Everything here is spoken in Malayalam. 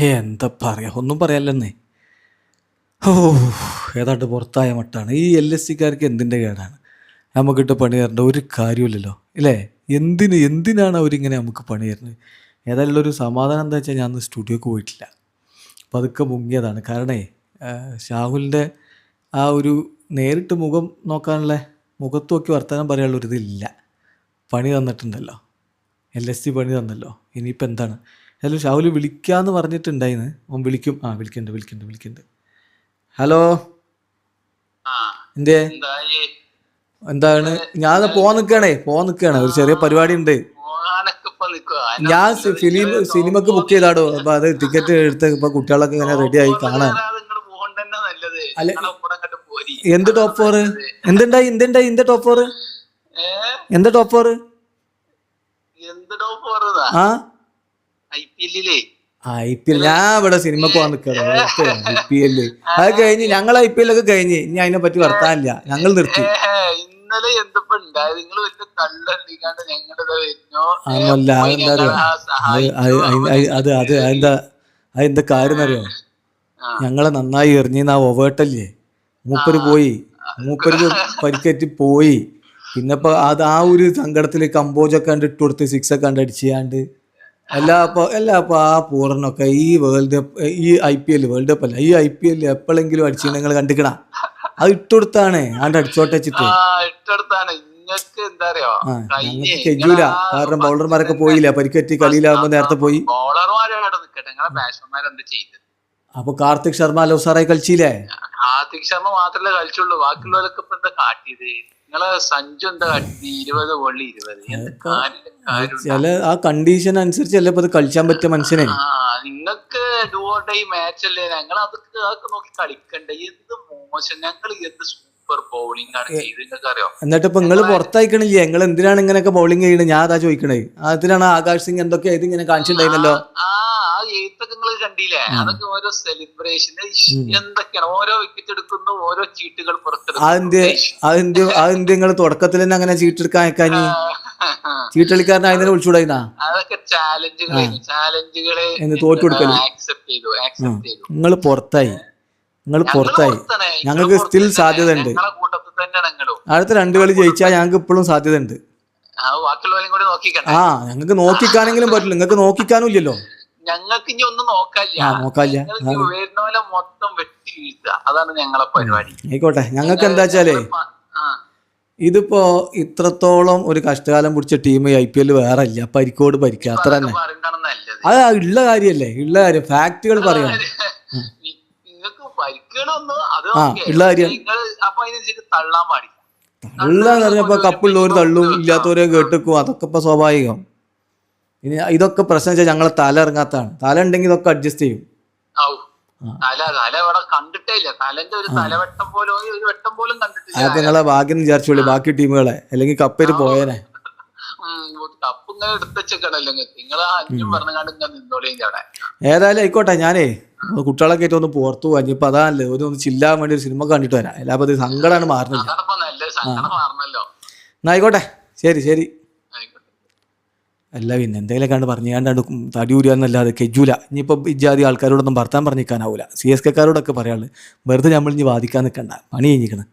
എന്താ പറയാ, ഒന്നും പറയാല്ലെന്നേ. ഓ, ഏതാണ്ട് പുറത്തായ മട്ടാണ്. ഈ LSCക്കാർക്ക് എന്തിൻ്റെ കേടാണ് നമുക്കിട്ട് പണി തരേണ്ട ഒരു കാര്യമില്ലല്ലോ ഇല്ലേ? എന്തിനാണ് അവരിങ്ങനെ നമുക്ക് പണി തരുന്നത്? ഏതായാലും ഒരു സമാധാനം എന്താ വെച്ചാൽ ഞാൻ സ്റ്റുഡിയോക്ക് പോയിട്ടില്ല, പതുക്കെ മുങ്ങിയതാണ്. കാരണേ ഷാഹുലിൻ്റെ ആ ഒരു നേരിട്ട് മുഖം നോക്കാനുള്ള, മുഖത്ത് നോക്കി വർത്തമാനം പറയാനുള്ള ഒരു ഇതില്ല. പണി തന്നിട്ടുണ്ടല്ലോ, LSC പണി തന്നല്ലോ, ഇനിയിപ്പോൾ എന്താണ്? ഏതായാലും ഷാഹുൽ വിളിക്കാമെന്ന് പറഞ്ഞിട്ടുണ്ടായിന്ന്. അവൻ വിളിക്കും. വിളിക്കുന്നുണ്ട്. ഹലോ, എന്തേ? എന്താണ്? ഞാൻ പോകാൻ നിൽക്കുകയാണ്. ഒരു ചെറിയ പരിപാടി ഉണ്ട്. ഞാൻ സിനിമക്ക് ബുക്ക് ചെയ്താടോ. അപ്പൊ അത് ടിക്കറ്റ് എടുത്ത് ഇപ്പൊ കുട്ടികളൊക്കെ ഇങ്ങനെ റെഡി ആയി കാണാൻ. അല്ലെ, എന്ത് ടോപ്പ് ഫോർ? എന്തുണ്ടായി ഇന്റെ ടോപ്പ് ഫോർ? എന്താ ടോപ്പ് ഫോർ? ആ, IPL. ഞാൻ ഇവിടെ സിനിമക്ക് പോകാൻ നിൽക്കണം. IPL അത് കഴിഞ്ഞ്, ഞങ്ങൾ IPL ഒക്കെ കഴിഞ്ഞ്, ഇനി അതിനെ പറ്റി വർത്താനില്ല, ഞങ്ങൾ നിർത്തി. അതല്ല, അതെന്താ കാര്യം എന്നറിയോ? ഞങ്ങളെ നന്നായി എറിഞ്ഞ ആ ഒവേട്ടല്ലേ, മൂപ്പര് പോയി, മൂപ്പർക്ക് പരിക്കേറ്റ് പോയി. പിന്നെ ഇപ്പൊ അത് ആ ഒരു സങ്കടത്തില് കമ്പോജൊക്കെ കണ്ട് ഇട്ട് കൊടുത്ത് 6 ഒക്കെ കണ്ട് അടിച്ചാണ്ട് അപ്പൊ ആ പൂർണ്ണൊക്കെ ഈ വേൾഡ് കപ്പ്, ഈ IPL വേൾഡ് കപ്പ് അല്ല, ഈ IPL എപ്പോഴെങ്കിലും അടിച്ചു നിങ്ങൾ കണ്ടിക്കണ? അത് ഇട്ടുകൊടുത്താണ്, ആണ്ട് അടിച്ചോട്ടെ വെച്ചിട്ട്. ഞങ്ങൾക്ക് കെജൂല, കാരണം ബൗളർമാരൊക്കെ പോയില്ല, പരിക്കറ്റി കളിയിലാകുമ്പോ നേരത്തെ പോയി. അപ്പൊ കാർത്തിക് ശർമ്മ ലോസാറായി കളിച്ചില്ലേ? കാർത്തിക് ശർമ്മ മാത്രല്ലേ കളിച്ചുള്ളൂ, ബാക്കിയുള്ളവരൊക്കെ ഇപ്പൊ എന്താ കാട്ടിയത്? നിങ്ങളെ സഞ്ജു എന്താ കാട്ടിയത്? 20 ബോളിൽ 20. ചില ആ കണ്ടീഷൻ അനുസരിച്ചല്ലേ ഇപ്പൊ കളിച്ചാൻ പറ്റിയ മനുഷ്യനെ. നിങ്ങൾക്ക് ഡു ഓർ ഡൈ മാച്ച് അല്ലേ, ഞങ്ങൾ അതൊക്കെ നോക്കി കളിക്കണ്ടേ? എന്ത് മോശം, ഞങ്ങൾ എന്ത് സൂപ്പർ ബൗളിംഗ് ആണ് ചെയ്ത് നിങ്ങൾക്ക് അറിയോ? എന്നിട്ട് ഇപ്പൊ നിങ്ങൾ പുറത്തയക്കണില്ലേ? നിങ്ങൾ എന്തിനാണ് ഇങ്ങനെയൊക്കെ ബൗളിംഗ് ചെയ്യണത്? ഞാൻ അതാ ചോദിക്കണേ. അതിനാണ് ആകാശ് സിംഗ് എന്തൊക്കെ ഇത് ഇങ്ങനെ കാണിച്ചിട്ടുണ്ടായിരുന്നല്ലോ. എഴുത്തൊക്കെ നിങ്ങൾ കണ്ടില്ലേ? അതൊക്കെ ഓരോ സെലിബ്രേഷൻ എന്തൊക്കെയാണ്, ഓരോ വിക്കറ്റ് എടുക്കുന്നു, ഓരോ ചീട്ടുകൾ പുറത്തെടുക്കുന്നു. അതെന്ത് നിങ്ങൾ തുടക്കത്തിൽ തന്നെ അങ്ങനെ ചീട്ടെടുക്കാൻ അയക്കാഞ്ഞ്? ചീട്ടളിക്കാരനെ അതിനെ വിളിച്ചുകൂടാ? അതൊക്കെ ചാലഞ്ചുകളെ തോറ്റു കൊടുക്കല്. നിങ്ങൾ പുറത്തായി. ഞങ്ങൾക്ക് സ്റ്റിൽ സാധ്യത ഉണ്ട്. അടുത്ത 2 കളി ജയിച്ചാൽ ഞങ്ങൾക്ക് ഇപ്പോഴും സാധ്യത ഉണ്ട്. ആ, ഞങ്ങൾക്ക് നോക്കിക്കാനെങ്കിലും പറ്റില്ല, നിങ്ങൾക്ക് നോക്കിക്കാനും ഇല്ലല്ലോ. ഞങ്ങൾക്ക് ഇനി ഒന്നും നോക്കാല്ല, മൊത്തം വെട്ടി വീഴ്ത്തുക, അതാണ് ഞങ്ങളെ പരിപാടി. ആയിക്കോട്ടെ, ഞങ്ങൾക്ക് എന്താ വെച്ചാലേ, ഇതിപ്പോ ഇത്രത്തോളം ഒരു കഷ്ടകാലം പിടിച്ച ടീം IPL വേറെ ഇല്ല. പരിക്കോട് പരിക്കുക, അത്ര തന്നെ. അത് ഉള്ള കാര്യല്ലേ, ഉള്ള കാര്യം, ഫാക്ടുകൾ പറയാം. ഉള്ള കാര്യം തള്ളാന്ന് പറഞ്ഞപ്പോ കപ്പുള്ളവര് തള്ളും, ഇല്ലാത്തവരെ കേട്ടിക്കും, അതൊക്കെ ഇപ്പൊ സ്വാഭാവികം. ഇനി ഇതൊക്കെ പ്രശ്നം വെച്ചാൽ ഞങ്ങളെ തല ഇറങ്ങാത്തതാണ്. തല ഉണ്ടെങ്കിൽ ഇതൊക്കെ അഡ്ജസ്റ്റ് ചെയ്യും. അതൊക്കെ നിങ്ങളെ ഭാഗ്യം വിചാരിച്ചോളി, ബാക്കി ടീമുകളെ, അല്ലെങ്കിൽ കപ്പേര് പോയേനെ. ഏതായാലും ആയിക്കോട്ടെ, ഞാനേ കുട്ടികളൊക്കെ ആയിട്ട് ഒന്ന് പുറത്തു പോവാ. ഇനിയിപ്പോ അതാണല്ലേ ഒന്ന് ചില്ലാൻ വേണ്ടി ഒരു സിനിമ കണ്ടിട്ട് വരാം. എല്ലാപ്പോ സങ്കടമാണ് മാറുന്നില്ല. ആയിക്കോട്ടെ, ശരി. അല്ല, പിന്നെ എന്തെങ്കിലും കണ്ട് പറഞ്ഞാണ്ട് തടി ഊരാന്നല്ലാതെ കെജൂല. ഇനിയിപ്പോൾ ഇജാതി ആൾക്കാരോടൊന്നും ഭർത്താൻ പറഞ്ഞിരിക്കാനാവൂല. CSKക്കാരോടൊക്കെ പറയാനുള്ളത്, വെറുതെ നമ്മൾ ഇനി വാദിക്കാൻ നിൽക്കണ്ട, പണി കഴിഞ്ഞിരിക്കണം.